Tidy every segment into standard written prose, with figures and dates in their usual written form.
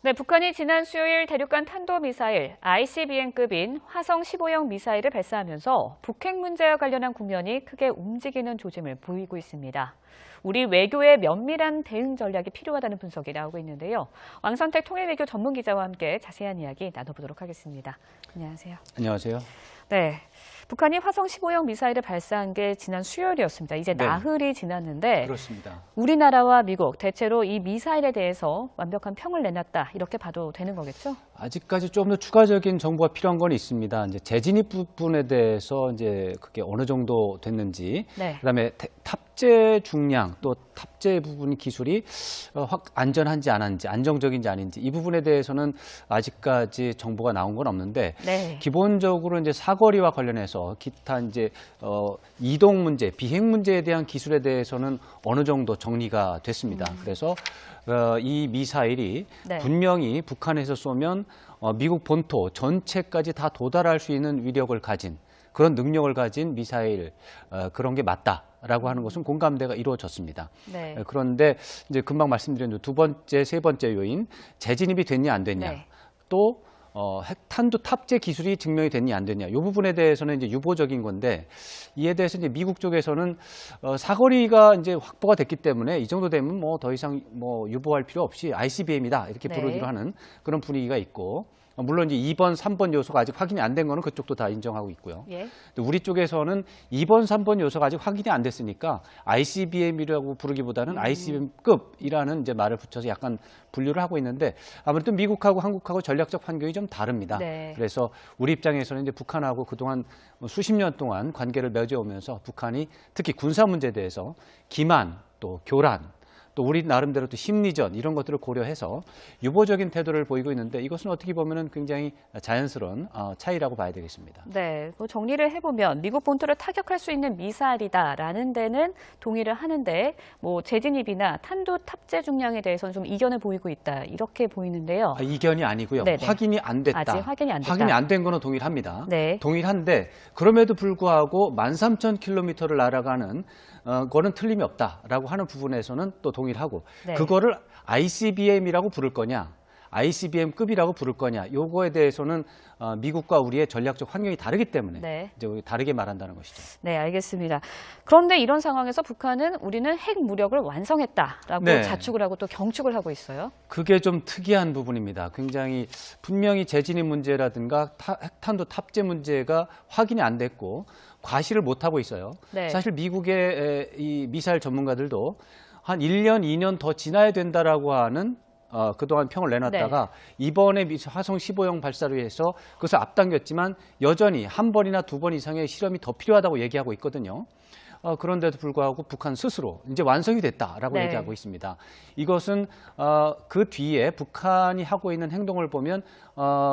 네, 북한이 지난 수요일 대륙간 탄도미사일 ICBM급인 화성 15형 미사일을 발사하면서 북핵 문제와 관련한 국면이 크게 움직이는 조짐을 보이고 있습니다. 우리 외교에 면밀한 대응 전략이 필요하다는 분석이 나오고 있는데요. 왕선택 통일외교 전문기자와 함께 자세한 이야기 나눠보도록 하겠습니다. 안녕하세요. 안녕하세요. 네, 북한이 화성 15형 미사일을 발사한 게 지난 수요일이었습니다. 이제 나흘이 지났는데 그렇습니다. 우리나라와 미국 대체로 이 미사일에 대해서 완벽한 평을 내놨다 이렇게 봐도 되는 거겠죠? 아직까지 좀 더 추가적인 정보가 필요한 건 있습니다. 이제 재진입 부분에 대해서 이제 그게 어느 정도 됐는지, 그다음에 탑재 중량 또 탑재 부분 기술이 확 안전한지 안 한지, 안정적인지 아닌지 이 부분에 대해서는 아직까지 정보가 나온 건 없는데 기본적으로 이제 사거리와 관련해서 기타 이제 이동 문제, 비행 문제에 대한 기술에 대해서는 어느 정도 정리가 됐습니다. 그래서 이 미사일이 분명히 북한에서 쏘면 미국 본토 전체까지 다 도달할 수 있는 위력을 가진 그런 능력을 가진 미사일 그런 게 맞다라고 하는 것은 공감대가 이루어졌습니다. 그런데 이제 금방 말씀드린 두 번째, 세 번째 요인 재진입이 됐냐 안 됐냐 또 핵탄두 탑재 기술이 증명이 됐냐 안 됐냐 이 부분에 대해서는 이제 유보적인 건데 이에 대해서 이제 미국 쪽에서는 사거리가 이제 확보가 됐기 때문에 이 정도 되면 뭐 더 이상 뭐 유보할 필요 없이 ICBM이다 이렇게 부르기로 하는 그런 분위기가 있고 물론 이제 2번, 3번 요소가 아직 확인이 안 된 거는 그쪽도 다 인정하고 있고요. 우리 쪽에서는 2번, 3번 요소가 아직 확인이 안 됐으니까 ICBM이라고 부르기보다는 ICBM급이라는 이제 말을 붙여서 약간 분류를 하고 있는데 아무래도 미국하고 한국하고 전략적 환경이 좀 다릅니다. 그래서 우리 입장에서는 이제 북한하고 그동안 수십 년 동안 관계를 맺어오면서 북한이 특히 군사 문제에 대해서 기만 또 교란 또 우리 나름대로 또 심리전 이런 것들을 고려해서 유보적인 태도를 보이고 있는데 이것은 어떻게 보면은 굉장히 자연스러운 차이라고 봐야 되겠습니다. 네, 뭐 정리를 해보면 미국 본토를 타격할 수 있는 미사일이다라는 데는 동의를 하는데 뭐 재진입이나 탄도 탑재 중량에 대해서는 좀 이견을 보이고 있다 이렇게 보이는데요. 이견이 아니고요. 확인이 안 됐다. 아직 확인이 안 됐다. 확인이 안 된 거는 동의를 합니다. 동의를 한데 그럼에도 불구하고 13,000km를 날아가는 거는 틀림이 없다라고 하는 부분에서는 또 동의를 하고 그거를 ICBM이라고 부를 거냐 ICBM급이라고 부를 거냐 요거에 대해서는 미국과 우리의 전략적 환경이 다르기 때문에 이제 우리 다르게 말한다는 것이죠. 네, 알겠습니다. 그런데 이런 상황에서 북한은 우리는 핵 무력을 완성했다라고 자축을 하고 또 경축을 하고 있어요. 그게 좀 특이한 부분입니다. 굉장히 분명히 재진입 문제라든가 핵탄두 탑재 문제가 확인이 안 됐고 과시를 못하고 있어요. 사실 미국의 이 미사일 전문가들도 한 1년, 2년 더 지나야 된다라고 하는 그동안 평을 내놨다가 이번에 화성 15형 발사로 해서 그것을 앞당겼지만 여전히 한 번이나 두 번 이상의 실험이 더 필요하다고 얘기하고 있거든요. 그런데도 불구하고 북한 스스로 이제 완성이 됐다라고 얘기하고 있습니다. 이것은 그 뒤에 북한이 하고 있는 행동을 보면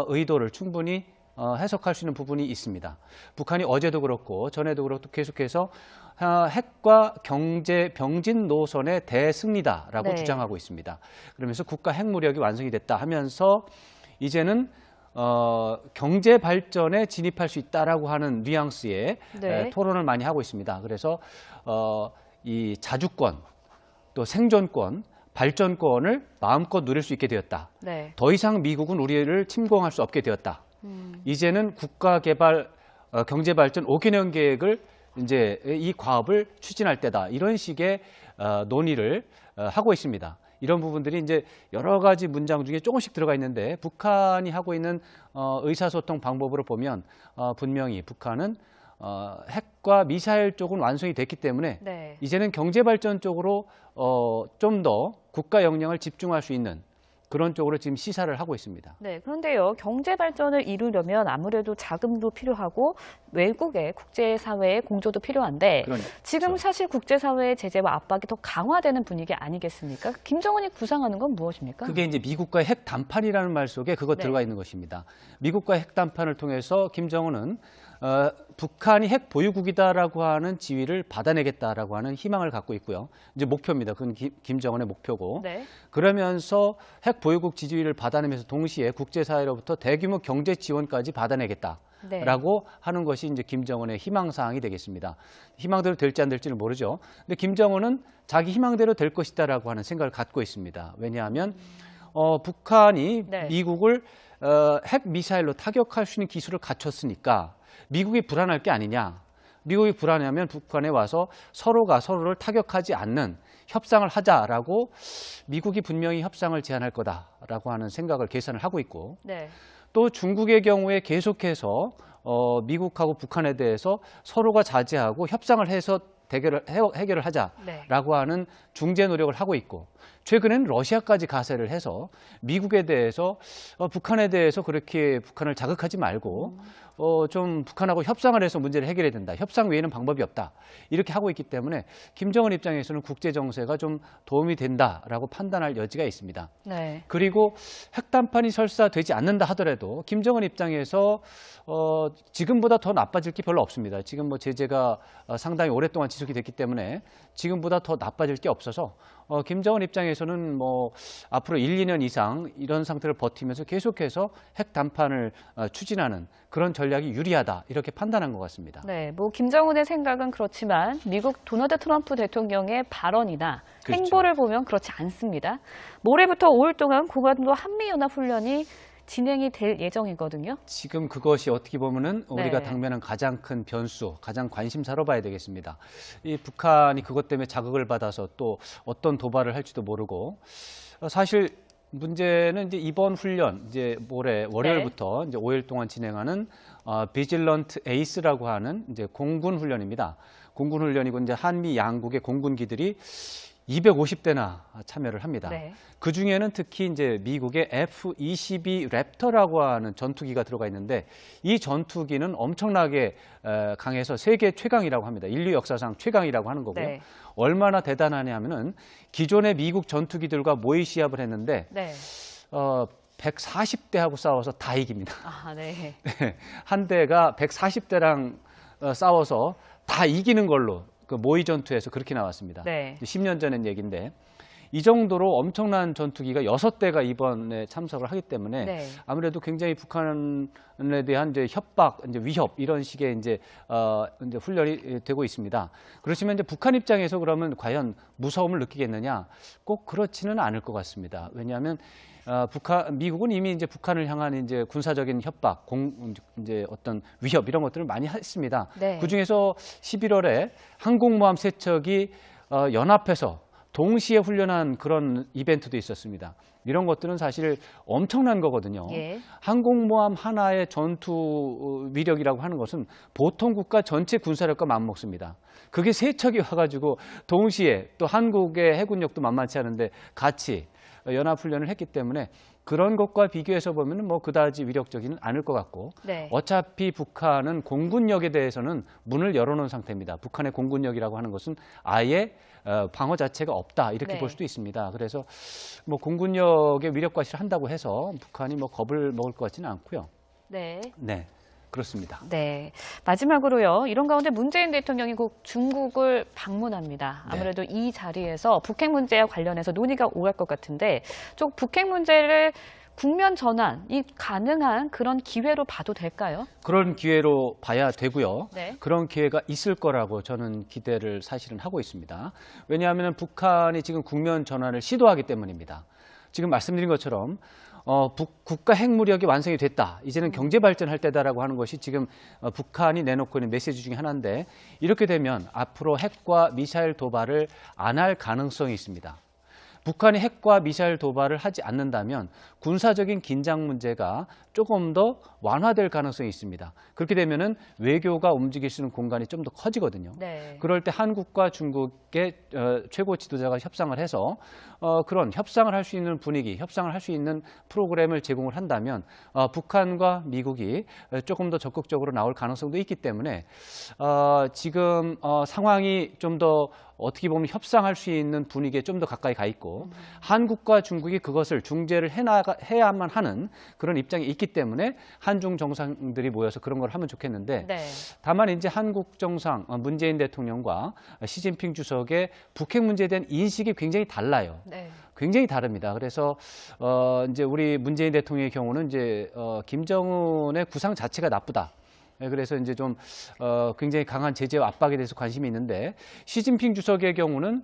의도를 충분히 해석할 수 있는 부분이 있습니다. 북한이 어제도 그렇고 전에도 그렇고 계속해서 핵과 경제 병진 노선의 대승리다라고 주장하고 있습니다. 그러면서 국가 핵무력이 완성이 됐다 하면서 이제는 경제 발전에 진입할 수 있다라고 하는 뉘앙스의 토론을 많이 하고 있습니다. 그래서 이 자주권, 또 생존권, 발전권을 마음껏 누릴 수 있게 되었다. 더 이상 미국은 우리를 침공할 수 없게 되었다. 이제는 국가 개발, 경제 발전 5개년 계획을 이제 이 과업을 추진할 때다. 이런 식의 논의를 하고 있습니다. 이런 부분들이 이제 여러 가지 문장 중에 조금씩 들어가 있는데 북한이 하고 있는 의사소통 방법으로 보면 분명히 북한은 핵과 미사일 쪽은 완성이 됐기 때문에 이제는 경제 발전 쪽으로 좀 더 국가 역량을 집중할 수 있는 그런 쪽으로 지금 시사를 하고 있습니다. 네, 그런데요, 경제 발전을 이루려면 아무래도 자금도 필요하고 외국의 국제사회의 공조도 필요한데 지금 사실 국제사회의 제재와 압박이 더 강화되는 분위기 아니겠습니까? 김정은이 구상하는 건 무엇입니까? 그게 이제 미국과의 핵 담판이라는 말 속에 그거 들어가 있는 것입니다. 미국과의 핵 담판을 통해서 김정은은 북한이 핵 보유국이다라고 하는 지위를 받아내겠다라고 하는 희망을 갖고 있고요. 이제 목표입니다. 그건 김정은의 목표고. 그러면서 핵 보유국 지위를 받아내면서 동시에 국제사회로부터 대규모 경제 지원까지 받아내겠다라고 하는 것이 이제 김정은의 희망사항이 되겠습니다. 희망대로 될지 안 될지는 모르죠. 근데 김정은은 자기 희망대로 될 것이다라고 하는 생각을 갖고 있습니다. 왜냐하면 북한이 네. 미국을 핵 미사일로 타격할 수 있는 기술을 갖췄으니까 미국이 불안할 게 아니냐. 미국이 불안해하면 북한에 와서 서로가 서로를 타격하지 않는 협상을 하자라고 미국이 분명히 협상을 제안할 거다라고 하는 생각을 계산을 하고 있고 네. 또 중국의 경우에 계속해서 미국하고 북한에 대해서 서로가 자제하고 협상을 해서 해결을 하자라고 네. 하는 중재 노력을 하고 있고 최근에는 러시아까지 가세를 해서 미국에 대해서 북한에 대해서 그렇게 북한을 자극하지 말고 좀 북한하고 협상을 해서 문제를 해결해야 된다. 협상 외에는 방법이 없다. 이렇게 하고 있기 때문에 김정은 입장에서는 국제 정세가 좀 도움이 된다라고 판단할 여지가 있습니다. 네. 그리고 핵담판이 설사 되지 않는다 하더라도 김정은 입장에서 지금보다 더 나빠질 게 별로 없습니다. 지금 뭐 제재가 상당히 오랫동안 지속이 됐기 때문에 지금보다 더 나빠질 게 없어서 김정은 입장에서는 뭐 앞으로 1, 2년 이상 이런 상태를 버티면서 계속해서 핵 담판을 추진하는 그런 전략이 유리하다 이렇게 판단한 것 같습니다. 네, 뭐 김정은의 생각은 그렇지만 미국 도널드 트럼프 대통령의 발언이나 그렇죠. 행보를 보면 그렇지 않습니다. 모레부터 5일 동안 고관도 한미연합훈련이 진행이 될 예정이거든요. 지금 그것이 어떻게 보면은 우리가 네. 당면한 가장 큰 변수, 가장 관심사로 봐야 되겠습니다. 이 북한이 그것 때문에 자극을 받아서 또 어떤 도발을 할지도 모르고 사실 문제는 이제 이번 훈련 이제 모레 월요일부터 이제 5일 동안 진행하는 비질런트 에이스라고 하는 이제 공군 훈련입니다. 공군 훈련이고 이제 한미 양국의 공군기들이 250대나 참여를 합니다. 네. 그 중에는 특히 이제 미국의 F-22 랩터라고 하는 전투기가 들어가 있는데 이 전투기는 엄청나게 강해서 세계 최강이라고 합니다. 인류 역사상 최강이라고 하는 거고요. 네. 얼마나 대단하냐면은 기존의 미국 전투기들과 모의 시합을 했는데 네. 140대하고 싸워서 다 이깁니다. 아, 네. 한 대가 140대랑 싸워서 다 이기는 걸로 그 모의 전투에서 그렇게 나왔습니다. 네. 10년 전의 얘기인데 이 정도로 엄청난 전투기가 6대가 이번에 참석을 하기 때문에 네. 아무래도 굉장히 북한에 대한 이제 협박, 이제 위협 이런 식의 이제 훈련이 되고 있습니다. 그렇지만 이제 북한 입장에서 그러면 과연 무서움을 느끼겠느냐? 꼭 그렇지는 않을 것 같습니다. 왜냐하면 미국은 이미 이제 북한을 향한 이제 군사적인 협박, 이제 어떤 위협 이런 것들을 많이 했습니다. 네. 그 중에서 11월에 항공모함 세 척이 연합해서 동시에 훈련한 그런 이벤트도 있었습니다. 이런 것들은 사실 엄청난 거거든요. 예. 항공모함 하나의 전투 위력이라고 하는 것은 보통 국가 전체 군사력과 맞먹습니다. 그게 세 척이 와가지고 동시에 또 한국의 해군력도 만만치 않은데 같이 연합훈련을 했기 때문에 그런 것과 비교해서 보면 뭐 그다지 위력적이는 않을 것 같고 네. 어차피 북한은 공군력에 대해서는 문을 열어놓은 상태입니다. 북한의 공군력이라고 하는 것은 아예 방어 자체가 없다 이렇게 네. 볼 수도 있습니다. 그래서 뭐 공군력의 위력 과시를 한다고 해서 북한이 뭐 겁을 먹을 것 같지는 않고요. 네. 네, 그렇습니다. 네. 마지막으로요. 이런 가운데 문재인 대통령이 곧 중국을 방문합니다. 아무래도 이 자리에서 북핵 문제와 관련해서 논의가 오갈 것 같은데 좀 북핵 문제를 국면 전환이 가능한 그런 기회로 봐도 될까요? 그런 기회로 봐야 되고요. 네. 그런 기회가 있을 거라고 저는 기대를 사실은 하고 있습니다. 왜냐하면 북한이 지금 국면 전환을 시도하기 때문입니다. 지금 말씀드린 것처럼 국가 핵무력이 완성이 됐다. 이제는 경제 발전할 때다라고 하는 것이 지금 북한이 내놓고 있는 메시지 중에 하나인데 이렇게 되면 앞으로 핵과 미사일 도발을 안 할 가능성이 있습니다. 북한이 핵과 미사일 도발을 하지 않는다면 군사적인 긴장 문제가 조금 더 완화될 가능성이 있습니다. 그렇게 되면은 외교가 움직일 수 있는 공간이 좀 더 커지거든요. 네. 그럴 때 한국과 중국의 최고 지도자가 협상을 해서 그런 협상을 할 수 있는 분위기, 협상을 할 수 있는 프로그램을 제공을 한다면 북한과 미국이 조금 더 적극적으로 나올 가능성도 있기 때문에 지금 상황이 좀 더 어떻게 보면 협상할 수 있는 분위기에 좀 더 가까이 가 있고 한국과 중국이 그것을 중재를 해야만 하는 그런 입장이 있기 때문에 한중 정상들이 모여서 그런 걸 하면 좋겠는데 네. 다만 이제 한국 정상 문재인 대통령과 시진핑 주석의 북핵 문제에 대한 인식이 굉장히 달라요. 네. 굉장히 다릅니다. 그래서 이제 우리 문재인 대통령의 경우는 이제 김정은의 구상 자체가 나쁘다. 그래서 이제 좀 굉장히 강한 제재와 압박에 대해서 관심이 있는데 시진핑 주석의 경우는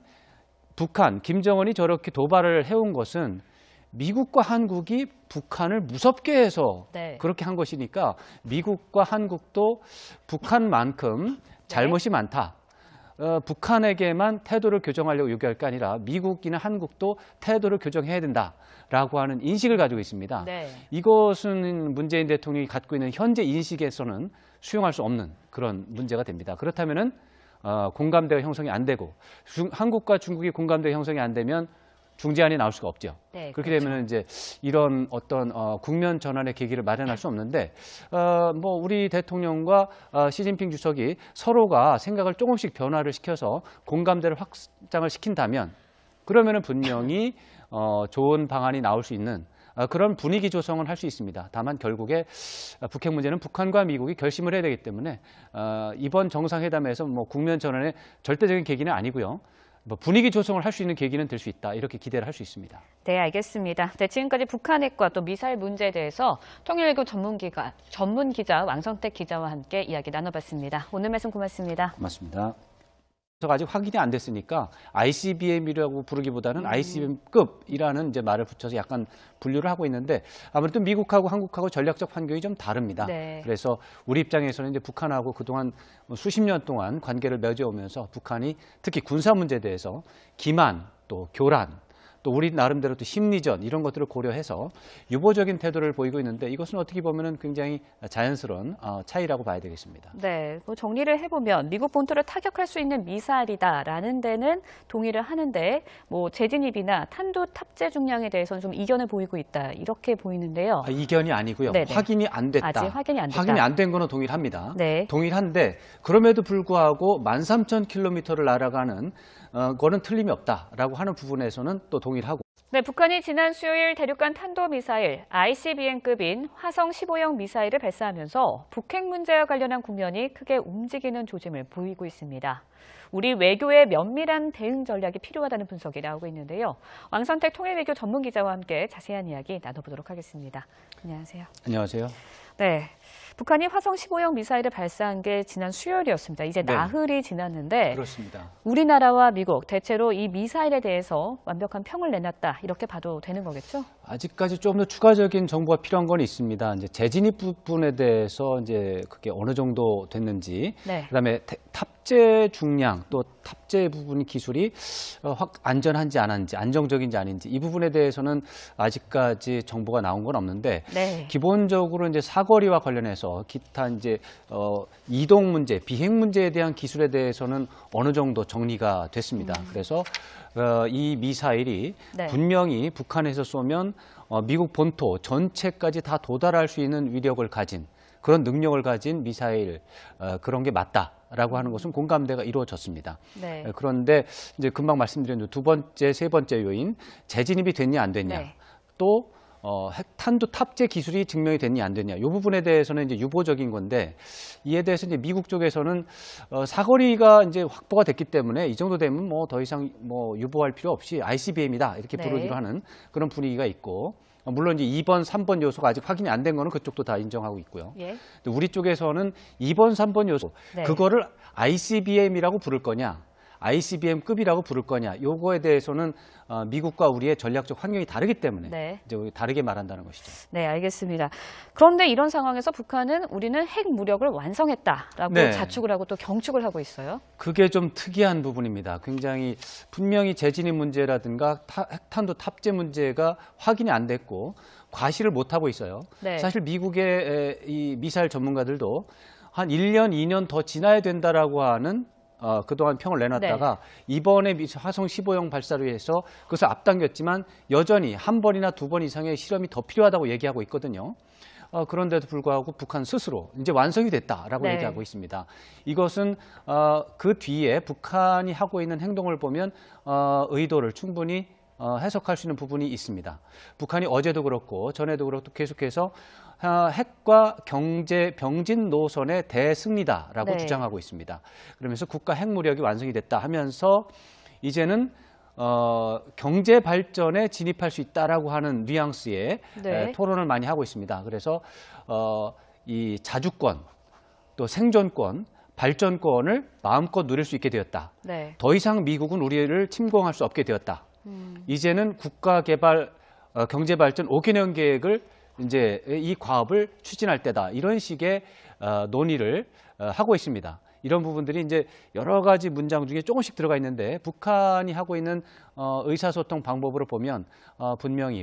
북한, 김정은이 저렇게 도발을 해온 것은 미국과 한국이 북한을 무섭게 해서 네. 그렇게 한 것이니까 미국과 한국도 북한만큼 잘못이 많다. 북한에게만 태도를 교정하려고 요구할 게 아니라 미국이나 한국도 태도를 교정해야 된다라고 하는 인식을 가지고 있습니다. 네. 이것은 문재인 대통령이 갖고 있는 현재 인식에서는 수용할 수 없는 그런 문제가 됩니다. 그렇다면은 공감대가 형성이 안 되고 한국과 중국이 공감대가 형성이 안 되면 중재안이 나올 수가 없죠. 네, 그렇게 그렇죠. 되면 이제 이런 어떤 국면 전환의 계기를 마련할 수 없는데 뭐 우리 대통령과 시진핑 주석이 서로가 생각을 조금씩 변화를 시켜서 공감대를 확장을 시킨다면 그러면은 분명히 좋은 방안이 나올 수 있는 그런 분위기 조성을 할 수 있습니다. 다만 결국에 북핵 문제는 북한과 미국이 결심을 해야 되기 때문에 이번 정상회담에서 뭐 국면 전환의 절대적인 계기는 아니고요. 뭐 분위기 조성을 할 수 있는 계기는 될 수 있다. 이렇게 기대를 할 수 있습니다. 네, 알겠습니다. 네, 지금까지 북한 핵과 또 미사일 문제에 대해서 통일외교 전문 기자 왕성택 기자와 함께 이야기 나눠봤습니다. 오늘 말씀 고맙습니다. 고맙습니다. 아직 확인이 안 됐으니까 ICBM이라고 부르기보다는 ICBM급이라는 이제 말을 붙여서 약간 분류를 하고 있는데 아무래도 미국하고 한국하고 전략적 환경이 좀 다릅니다. 네. 그래서 우리 입장에서는 이제 북한하고 그동안 수십 년 동안 관계를 맺어오면서 북한이 특히 군사 문제에 대해서 기만 또 교란 또 우리 나름대로 또 심리전 이런 것들을 고려해서 유보적인 태도를 보이고 있는데 이것은 어떻게 보면은 굉장히 자연스러운 차이라고 봐야 되겠습니다. 네, 뭐 정리를 해보면 미국 본토를 타격할 수 있는 미사일이다라는 데는 동의를 하는데 뭐 재진입이나 탄도 탑재 중량에 대해서는 좀 이견을 보이고 있다 이렇게 보이는데요. 이견이 아니고요. 네네. 확인이 안 됐다. 아직 확인이 안 됐다. 확인이 안 된 거는 동의를 합니다. 네. 동의를 한데 그럼에도 불구하고 13,000km를 날아가는 거는 틀림이 없다라고 하는 부분에서는 또 동의를 하고. 네, 북한이 지난 수요일 대륙간 탄도미사일 ICBM급인 화성 15형 미사일을 발사하면서 북핵 문제와 관련한 국면이 크게 움직이는 조짐을 보이고 있습니다. 우리 외교에 면밀한 대응 전략이 필요하다는 분석이 나오고 있는데요. 왕선택 통일외교 전문기자와 함께 자세한 이야기 나눠보도록 하겠습니다. 안녕하세요. 안녕하세요. 네, 북한이 화성 15형 미사일을 발사한 게 지난 수요일이었습니다. 이제 네. 나흘이 지났는데 그렇습니다. 우리나라와 미국 대체로 이 미사일에 대해서 완벽한 평을 내놨다 이렇게 봐도 되는 거겠죠? 아직까지 좀 더 추가적인 정보가 필요한 건 있습니다. 이제 재진입 부분에 대해서 이제 그게 어느 정도 됐는지, 네. 그다음에 탑재 중량 또 탑재 부분 기술이 확 안전한지 안 한지, 안정적인지 아닌지 이 부분에 대해서는 아직까지 정보가 나온 건 없는데 네. 기본적으로 이제 사거리와 관련해서 기타 이제 이동 문제, 비행 문제에 대한 기술에 대해서는 어느 정도 정리가 됐습니다. 그래서 이 미사일이 네. 분명히 북한에서 쏘면 미국 본토 전체까지 다 도달할 수 있는 위력을 가진 그런 능력을 가진 미사일 그런 게 맞다라고 하는 것은 공감대가 이루어졌습니다. 네. 그런데 이제 금방 말씀드린 두 번째, 세 번째 요인 재진입이 됐냐 안 됐냐 네. 또 핵탄두 탑재 기술이 증명이 됐냐 안 됐냐 이 부분에 대해서는 이제 유보적인 건데 이에 대해서 이제 미국 쪽에서는 사거리가 이제 확보가 됐기 때문에 이 정도 되면 뭐 더 이상 뭐 유보할 필요 없이 ICBM이다 이렇게 네. 부르기로 하는 그런 분위기가 있고 물론 이제 2번, 3번 요소가 아직 확인이 안 된 거는 그쪽도 다 인정하고 있고요. 예. 근데 우리 쪽에서는 2번, 3번 요소 네. 그거를 ICBM이라고 부를 거냐 ICBM급이라고 부를 거냐 요거에 대해서는 미국과 우리의 전략적 환경이 다르기 때문에 네. 이제 다르게 말한다는 것이죠. 네, 알겠습니다. 그런데 이런 상황에서 북한은 우리는 핵 무력을 완성했다라고 네. 자축을 하고 또 경축을 하고 있어요. 그게 좀 특이한 부분입니다. 굉장히 분명히 재진입 문제라든가 핵탄두 탑재 문제가 확인이 안 됐고 과시를 못하고 있어요. 네. 사실 미국의 이 미사일 전문가들도 한 1년, 2년 더 지나야 된다라고 하는 그동안 평을 내놨다가 이번에 화성 15형 발사를 위해서 그것을 앞당겼지만 여전히 한 번이나 두 번 이상의 실험이 더 필요하다고 얘기하고 있거든요. 그런데도 불구하고 북한 스스로 이제 완성이 됐다라고 네. 얘기하고 있습니다. 이것은 그 뒤에 북한이 하고 있는 행동을 보면 의도를 충분히 해석할 수 있는 부분이 있습니다. 북한이 어제도 그렇고 전에도 그렇고 계속해서 핵과 경제 병진 노선의 대승리다라고 네. 주장하고 있습니다. 그러면서 국가 핵무력이 완성이 됐다 하면서 이제는 경제 발전에 진입할 수 있다라고 하는 뉘앙스의 네. 토론을 많이 하고 있습니다. 그래서 이 자주권, 또 생존권, 발전권을 마음껏 누릴 수 있게 되었다. 네. 더 이상 미국은 우리를 침공할 수 없게 되었다. 이제는 국가 개발 경제 발전 5개년 계획을 이제 이 과업을 추진할 때다. 이런 식의 논의를 하고 있습니다. 이런 부분들이 이제 여러 가지 문장 중에 조금씩 들어가 있는데 북한이 하고 있는 의사소통 방법으로 보면 분명히